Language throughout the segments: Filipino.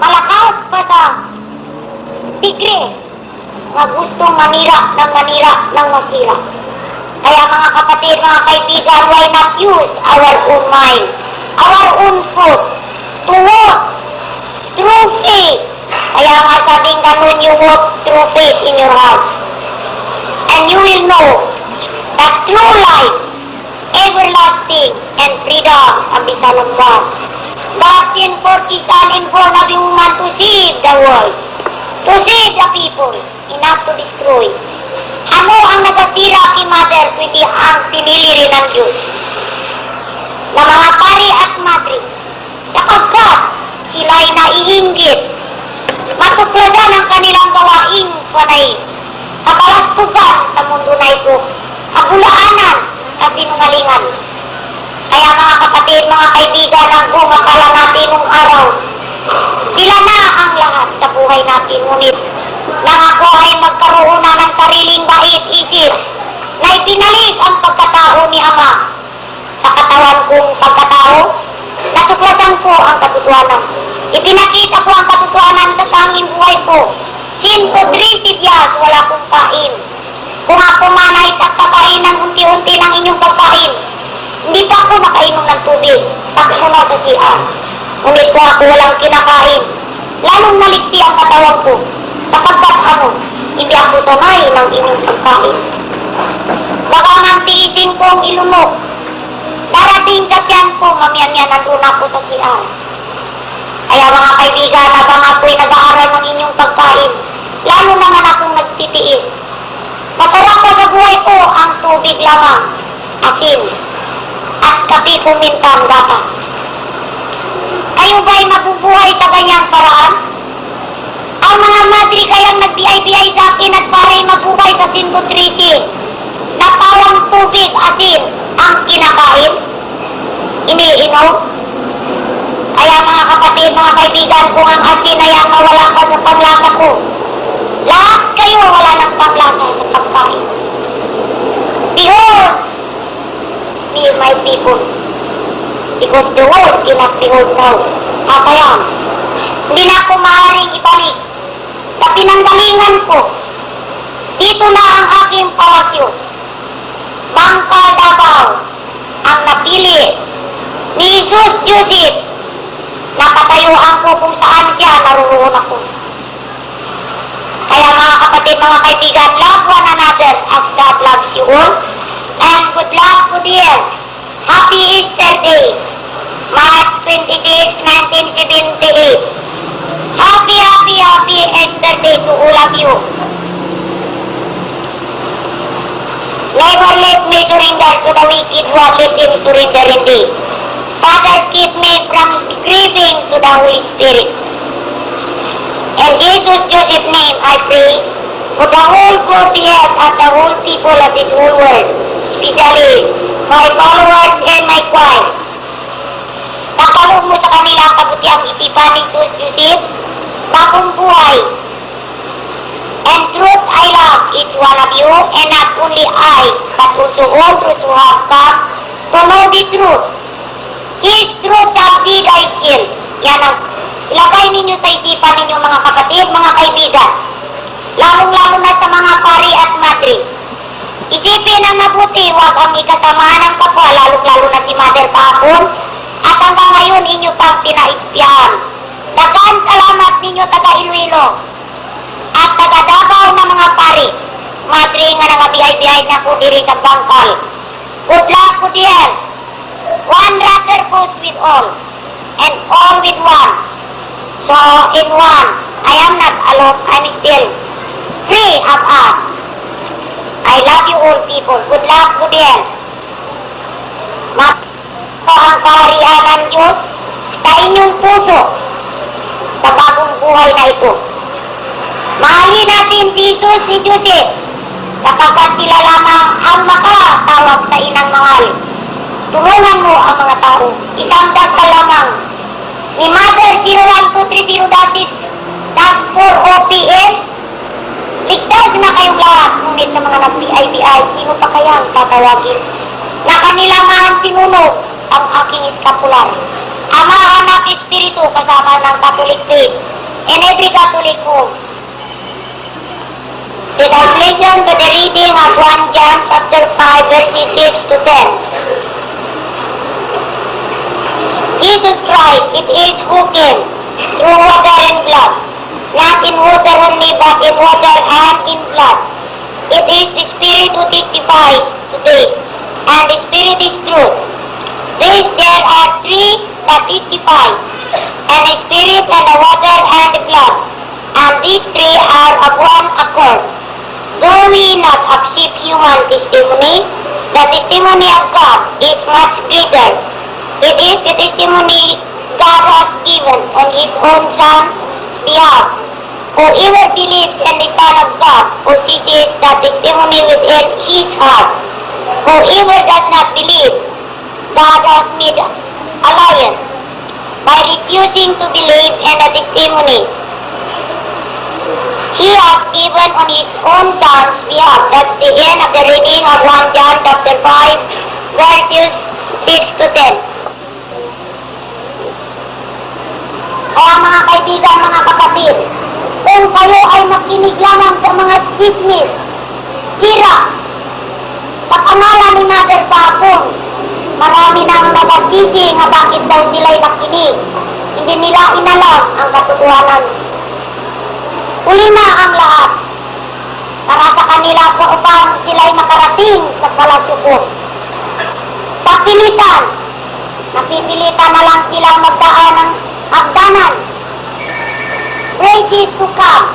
malakas pa sa tigre na gusto manira ng masira. Kaya mga kapatid, mga kaibigan, why not use our own mind, our own foot, to walk through faith. Kaya nga sabing ganun, you walk through faith in your heart. And you will know that true life, everlasting, and freedom ang bisa ng God. God sent forth His Son in form of a woman to save the world, to save the people, enough to destroy. Ano ang nagasira kay Mother kundi ang pinili rin ng Diyos na mga pari at madre, sapagkat sila'y naiinggit, matukladan ang kanilang gawaing panay, kabalastugan sa mundo na ito, kabulaanan at sinungalingan. Kaya mga kapatid, mga kaibigan, ang bumakala natin nung araw, sila na ang lahat sa buhay natin. Ngunit nang ako ay magkaroon na ng sariling bait-isip na ipinalik ang pagkatao ni Ama sa katawan kong pagkatao, natuklasan ko ang katotohanan. Ipinakita ko ang katotohanan sa tanging buhay ko. Sinto 3 sidyas, wala kong kain. Kung ako man ay takakain ng unti-unti ng inyong pagkain, hindi pa ako nakainom ng tubig, takbo na sa siya. Ngunit kung ako walang kinakain, lalong naliksi ang katawan ko, sapagkat hindi ako sanay ng inyong pagkain. Baka nang tiisin ko ang ilunok, darating sa tiyan ko, mamaya-maya nandun ako sa siya. Kaya mga kaibigan, habang ako'y nag-aaral ng inyong pagkain, lalo naman akong nagtitiis. Masarap pa sa buhay ko ang tubig lamang, asin, at kape kuminsan gatas. Kayo ba'y mabubuhay sa ganyang paraan? Ang mga madri kayang nag-BI-BI sa akin at para'y mabuhay sa sintotriti na parang tubig, asin, ang kinakain, iniinom. Kaya mga kapatid, mga kaibigan, kung ang asin ay ang mawala pa sa panglasa ko, lahat kayo wala ng panglasa sa pagkain. Behold me, my people, because the world cannot behold now. Kaya, hindi na ako maaaring ibalik sa pinanggalingan ko. Dito na ang aking palasyo. Bangka Davao ang napili ni Jesus Joseph. Napatayuan ko kung saan siya naroon ako. Kaya mga kapatid, mga kaibigan, love one another as God loves you all. And good luck to dear. Happy Easter Day, March 26, 1978. Happy Easter Day to all of you. Never let me surrender to the wicked one, let him surrender indeed. Father, keep me from grieving to the Holy Spirit. In Jesus Joseph's name, I pray for the whole courtiers and the whole people of this whole world, especially my followers and my choir. Nakaloob mo sa kanila ang kabutiang isipan ni Jesus Joseph, bagong buhay. And truth, I love each one of you, and not only I, but also all those who have come to know the truth. His truth shall be thy shield. Yan ang ilagay ninyo sa isipan ninyo, mga kapatid, mga kaibigan. Lalong-lalo na sa mga pari at madre. Isipin ang mabuti, huwag ang ikasamahan ng kapwa, lalong-lalo na si Mother kahapon, at hanggang ngayon inyo pang pinaispiyahan. Dagan salamat ninyo taga Iloilo at taga Davao na mga pari. Madre nga nangabiyay-biyay na po diri sa bangkal. Good luck po diyan. One rather goes with all, and all with one. So in one, I am not alone, I'm still three of us. I love you all people. Good luck po diyan. Ang kaharian ng Diyos sa inyong puso sa bagong buhay na ito. Mahalin natin si Jesus ni Joseph sapagkat sila lamang ang makatawag sa inang mahal. Tulungan mo ang mga tao. Isang dasal lamang ni Mother 01230-4 Ligtas na kayong lahat, ngunit sa mga nag-BI-BI, sino pa kaya ang tatawagin? Na kanila ang sinunog ang aking eskapular. Ama, Anak, Espiritu, kasama ng Catholic Faith, in every Catholic home. Let us listen to the reading of 1 John chapter 5 verses 6 to 10. Jesus Christ, it is who came through water and blood, not in water only, but in water and in blood. It is the Spirit who testifies today, and the Spirit is truth. These there are three that testify, and the Spirit and the water and the blood, and these three are of one accord. Though we not accept human testimony, the testimony of God is much greater. It is the testimony God has given on His own Son's behalf. Whoever believes in the Son of God possesses that testimony within his heart. Whoever does not believe, God has made a liar by refusing to believe in the testimony He has given on His own Son's behalf. That's the end of the reading of 1 John chapter 5 verses 6 to 10. Kaya mga kaibigan, mga kapatid, kung kayo ay makinig lamang sa mga chismis, sira, sa pangalan ni Mother Pagong, marami nang napagsisi nga bakit daw sila'y nakinig. Hindi nila inalam ang katotohanan. Uli na ang lahat para sa kanila kung upang sila'y makarating sa palasyo. Papilitan, napipilitan na lang silang magdaan ng hagdanan. Praise to come,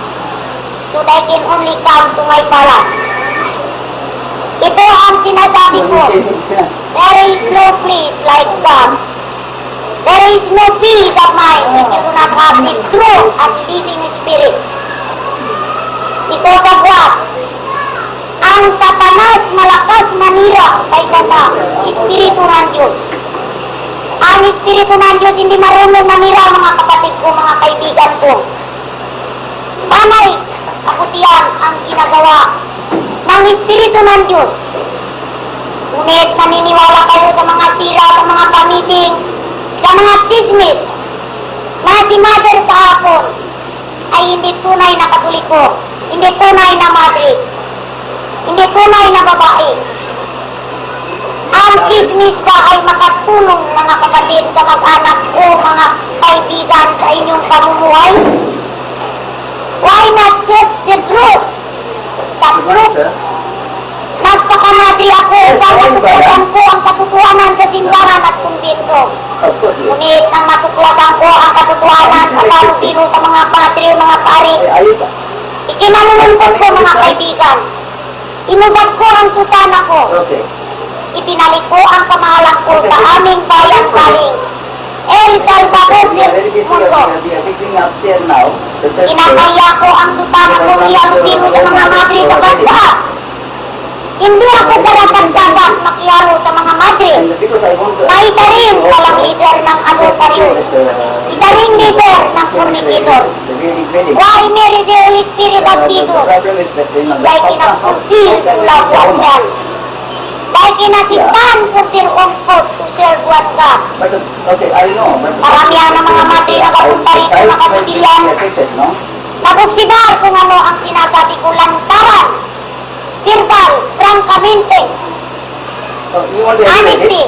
so they can only come to my palace. Ito ang sinasabi ko. There is no place like God. There is no peace of mind if you do not have the true and living Spirit. Ito kagwat. Ang Satanas malakas manira kay Ganda, Espiritu ng Diyos. Ang Espiritu ng Diyos hindi marunong manira, mga kapatid ko, mga kaibigan ko. Panay, kaputihan ang ginagawa ng Espiritu ng Diyos. Ngunit naniniwala kayo sa mga sira, sa mga pamiting, sa mga chismis, na si Mother kahapon ay hindi tunay na Katoliko, hindi tunay na madre, hindi tunay na babae. Ang chismis ba ay makatulong, mga kapatid, sa mag-anak o mga kaibigan sa inyong pamumuhay? Why not just the truth? The truth. Nagpakamadri ako upang matuklasan ko ang katotohanan sa simbahan at kumbento. Ngunit nang matuklasan ko ang katotohanan sa palubiro sa mga padre, mga pari, ikinalulungkot ko, mga kaibigan. Inubad ko ang susana ko. Ipinalik ko ang kamahalan ko sa aming bayan-baling. El Salvador del Mundo. Kinakaya ko ang susana ko iyang sino sa mga madre sa bansa. Hindi ako karagat-gagat makiyaro sa mga madre. Na ita rin walang leader ng adulterio. Ita rin leader ng fornicator. Why marry the Holy Spirit of Jesus? Dahil kinapursil ang labuan yan. Dahil kinasipan sa sirungkot to serve one God. Maramihan ng mga madre na papunta rin sa makapagilian. Nabuksigar kung ano ang sinasabi ko lantaran. Sirkal, francamente, honestly,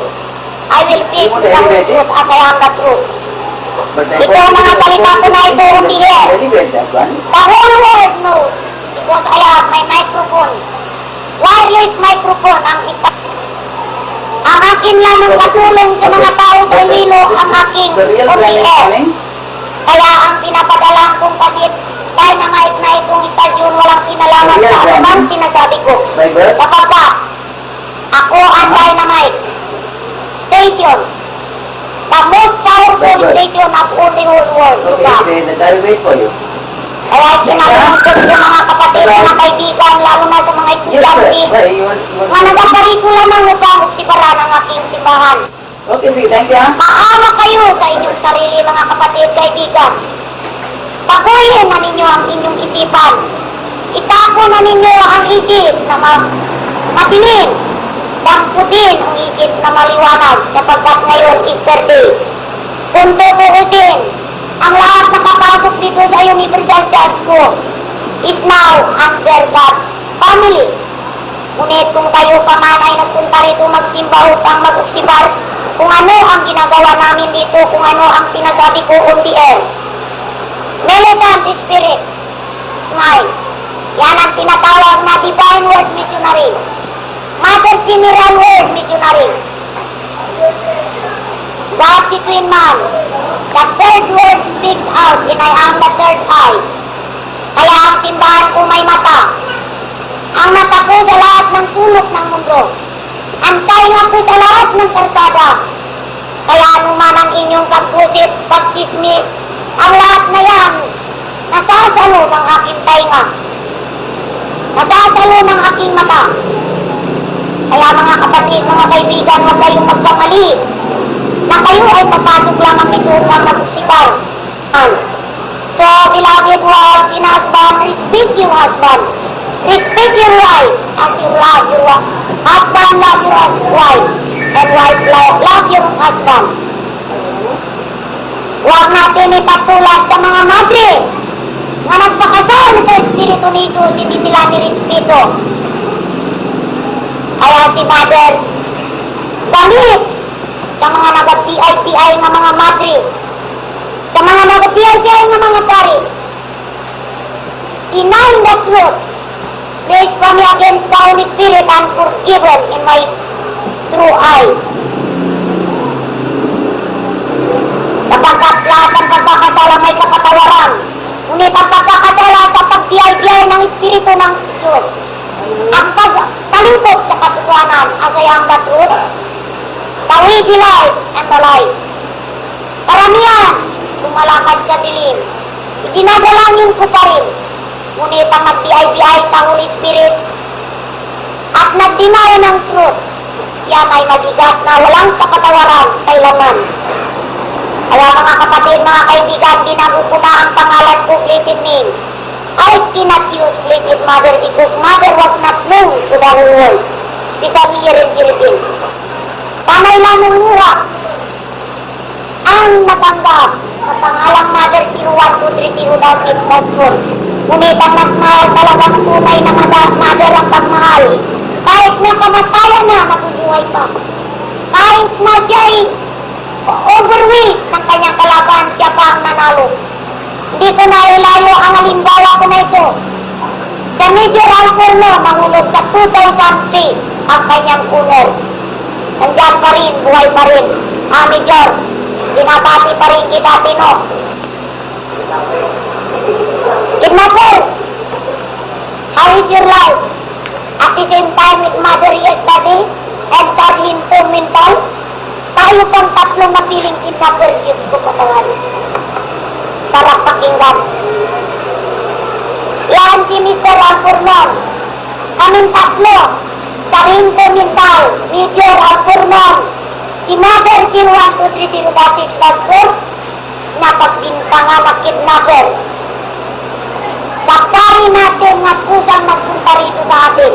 I will preach the whole truth as I am the truth. Ito mga salita ko na ito umihir. The whole world knows because I have my microphone. Wireless microphone ang isa. Ang akin lang ang katulong sa mga tao sa hilo ang aking umihir. Kaya ang pinapadala kong pagit dynamite na itong istasyon walang kinalaman sa anumang sinasabi ko. Kapag ako ang dynamite station, the most powerful station of all the whole world. Kaya kinalungkot ko, mga kapatid, mga kaibigan, lalo na sa mga estudyante, na nagpaparikula ng upang siparan ang aking simbahan. Maawa kayo sa inyong sarili, mga kapatid, kaibigan. Paguyin na ninyo ang inyong isipan. Itako na ninyo ang isip na mapilin. Damputin ang isip na maliwanag sapagkat ngayon Easter Day. Kung tutuusin, ang lahat nakapasok dito sa Universal Church ko is now under God's family. Ngunit kung kayo pa man ay nagpunta rito magsimba upang mag-uksibar kung ano ang ginagawa namin dito, kung ano ang sinasabi ko on the air. Militant Spirit, smile. Yan ang tinatawag na Divine Word Missionary. Mother General Word Missionary. God between man. The third word speaks out, and I am the third eye. Kaya ang simbahan ko may mata. Ang mata ko sa lahat ng sulok ng mundo. Ang tainga ko sa lahat ng karsada. Kaya anuman ang inyong pagpusit, pagchismis, ang lahat na yan, nasasalo ng aking tainga. Nasasalo ng aking mata. Kaya mga kapatid, mga kaibigan, huwag kayong magkamali na kayo ay papasok lamang nito ng magsigaw. So, beloved wives in husband, respect your husband. Respect your wife as you love your husband, love your wife. And wife love your husband. Huwag natin ipatulad sa mga madre na nagpakasal sa Espiritu ni Jesus, hindi sila nirespeto. Kaya si Mother, galit sa mga nag-PI-PI na mga madre, sa mga nag-PI-PI na mga pari. Deny the truth. Praise for me against the Holy Spirit and forgiven in my true eyes. Sapagkat lahat ng pagkakasala may kapatawaran. Ngunit ang pagkakasala sa pag-PI-PI ng Espiritu ng Diyos. Ang pagkalipot sa katotohanan, as I am the truth, the way, the life, and the life. Karamihan, lumalakad sa dilim. Itinadalangin ko pa rin. Ngunit ang nag-BI-BI sa Holy Spirit at nag-deny ng truth, yan ay magigas na walang kapatawaran kailanman. Kaya mga kapatid, mga kaibigan, ginago ko na ang pangalan ko, blessed name. I cannot use blessed mother because mother was not known to the whole world. Especially here in Philippines. Panay lang ng luha ang natanggap sa pangalang Mother 0123 daw Kitbaston. Ngunit ang nagmahal talagang tunay na Mother ang pagmahal. Kahit na kamatayan na, mabubuhay pa. Kahit na siya'y overweight ng kanyang kalaban, siya pa ang nanalo. Hindi ko na ilayo ang halimbawa ko na ito. Sa Major Alforno, nahulog sa 2003 ang kanyang owner. Nandiyan pa rin, buhay pa rin. Major, binabati pa rin kita, Tino. Kidnapper, how is your life? At the same time with Mother yesterday and studying to mental, tayo pang tatlong napiling kidnapper, Diyos ko patawarin. Sarap pakinggan. Yan si Mr. Alfornon. Kaming tatlo, Sarinto Mental, Major Alfornon, si Mother 0123 dati Pastor, na pagbintangan na kidnapper. Daktari natin na kusang nagpunta rito sa atin.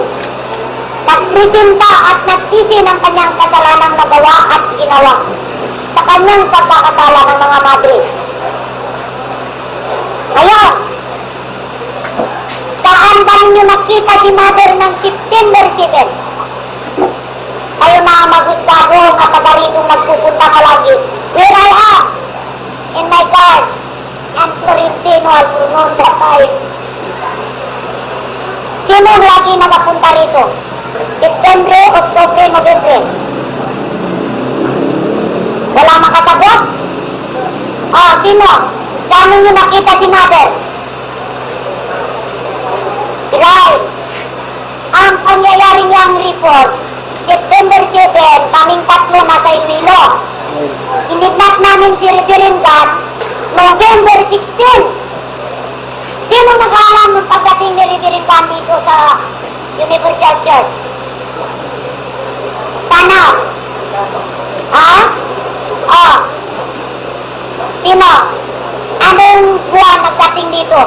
Nagpresenta at nagsisi ng kanyang kasalanang nagawa at ginawa sa kanyang pagkakasala ng mga madre. Ngayon, saan ba ninyo nakita si Mother ng September 7? Kayo na magustado at taga-ritong nagpupunta palagi. Where I am, in my card, and Florentino Alfornon sa time. Sino lagi na mapunta rito? September, October, November. Wala makasagot? Sino? Saan ninyo nakita si Mother? Right. Ang pangyayaring yung report, September 7, kaming tatlo na sa Iloilo. Inignat namin si Reverend Dan, November 16. Sino nag-aalam ng pagdating ni Reverend Dan dito sa Universal Church? Sana? Sino? Anong buwan nagdating dito?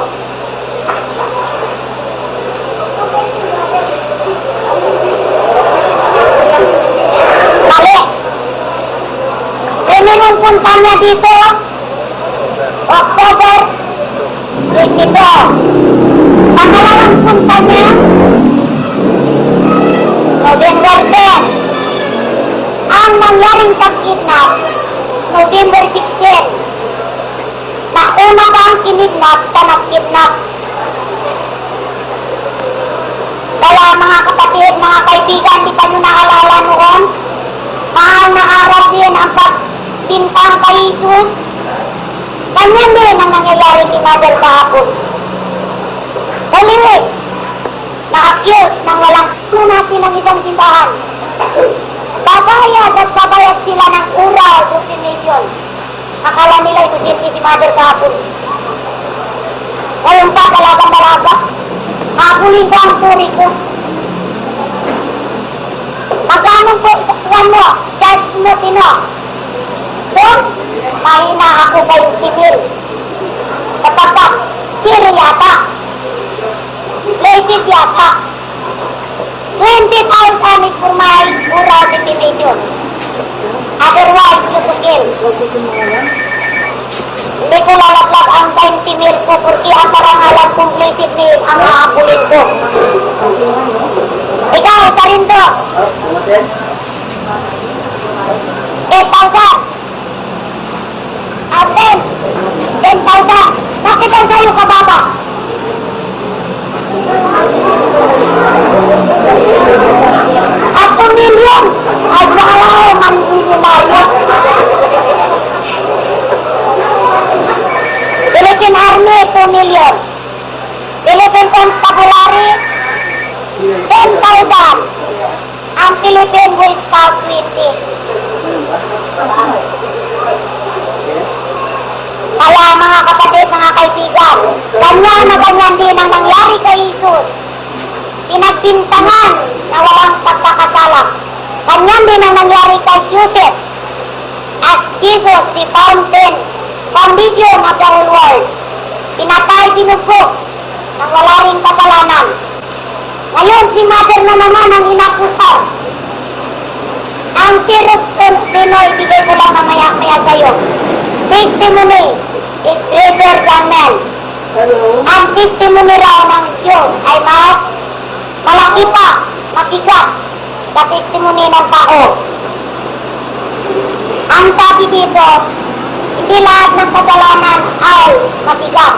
Mali. Kung punta niya dito, October 22. Pangalawang punta niya, November 10. Ang nangyaring pag-kidnap, November 16. Nauna ba ang kinidnap sa nag-kidnap? Kaya mga kapatid, mga kaibigan, di pa nyo naalala noon? Mahal na araw din ang pagtintang kay Jesus. Ganyan din ang nangyayari ni Mother kahapon. Dali, na-accuse ng walang natin ng isang simbahan. Babayad at babayad sila ng ural, destination. Akala nila inusin si Mother kahapon. Ngayon pa, dalaga-dalaga. Habulin ko ang puri ko. Magkano po ikuan mo? Charge mo, Tino. Doon, mahina ako kayong civil. Kapagkat, siri yata. Legit yata. 20,000 is for my oral definition. Otherwise, lutukin. Hindi ko lalaglag ang 20 mil ko porque ang parangalan completed ni ang naabulin ko. Ikaw, Tarindo. 8,000. At 10,000. Bakit ang sa'yo kababa? At 2 million. Ay, nakalaw, manilimayo. Philippine Army, 2 million. Philippine Constabulary, 10,000. Ang Philippine Boy Scout 20. Kaya mga kapatid, mga kaibigan, ganyan na ganyan din ang nangyari kay Jesus. Pinagbintangan na walang pagkakasala. Ganyan din ang nangyari kay Joseph. As Jesus, the fountain, foundation of the whole world. Pinatay, dinugog, nang wala rin kasalanan. Ngayon, si Mother na naman ang inakusan. Ang serious Pinoy, bigay ko lang mamaya-maya sa'yo. Testimony is greater than men. Ang testimony raw ng Diyos ay malaki pa, makigat sa testimony ng tao. Ang sabi dito, hindi lahat ng kasalanan ay mabigat.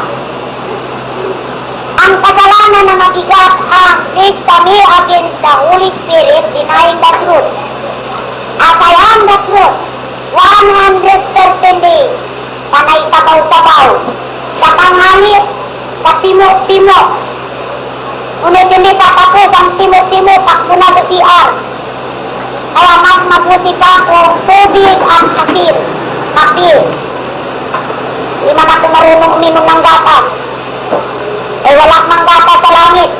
Ang kasalanan na mabigat ang blasphemy against the Holy Spirit, denying the truth. At I am the truth, 100% day, panay tabaw-tabaw, sa tanghali, sa timok-timok. Ngunit hindi patapos ang timok-timok, takbo na sa CR. Kaya mas mabuti pa kung tubig ang asin, kapi. Hindi man ako marunong uminom ng gatas. Eh wala mang gatas sa langit.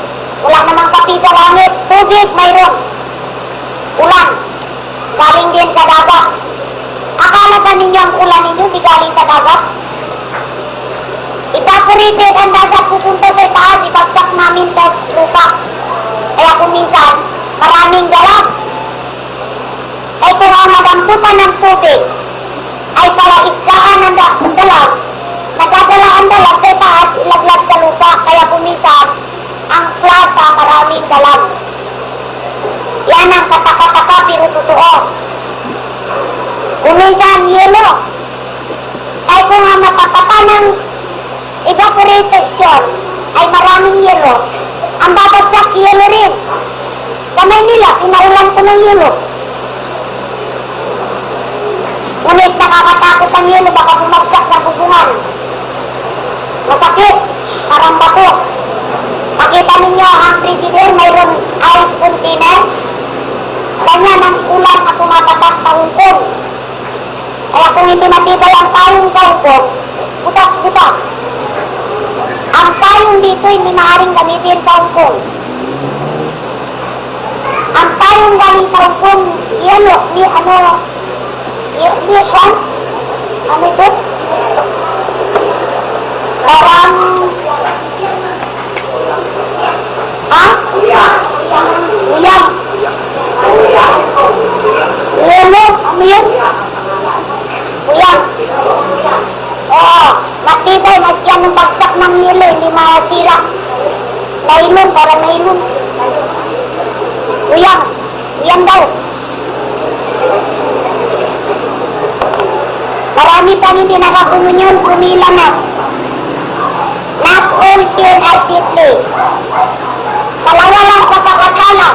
Wala namang kapi sa langit. Tubig mayroon. Ulan. Galing din sa dagat. Akala ka ninyo ang ulan ninyo di galing sa dagat? Evaporated ang dagat pupunta sa taas. Ibagsak namin sa lupa. Kaya kung minsan, maraming galas. Ay kung ang madamputan ng tubig ay pala islaan ng dalag, nagdadala ang dalag sa taas, ilaglag sa lupa, kaya pumisan ang plaza maraming dalag. Yan ang kataka-taka pero totoo. Kuminsan yelo, ay kung ang matatapa ng evaporation ay maraming yelo, ang babagsak yelo rin. Sa Maynila, pinaulan ko ng yelo. Ngunit nakakatakot ang yelo, baka bumagsak sa bubungan. Masakit, parang bato. Makita ninyo ang president, mayroon ice container. Ganyan ang ulan na tumatatak sa Hong Kong. Kaya kung hindi matibay ang payong sa Hong Kong, butak-butak. Ang payong dito hindi maaaring gamitin sa Hong Kong. Ang payong galing sa Hong Kong, yelo, ano ito? Parang... Ha? Uyang. Lelo? Ano yun? Uyang. Oo. yan ng bagsak ng nilo, hindi masira. Nylon, para nylon. Uyang daw. Marami pa hindi nakakumunyon, kumila na. Not all sin are deadly. Dalawa lang sa pagkakala.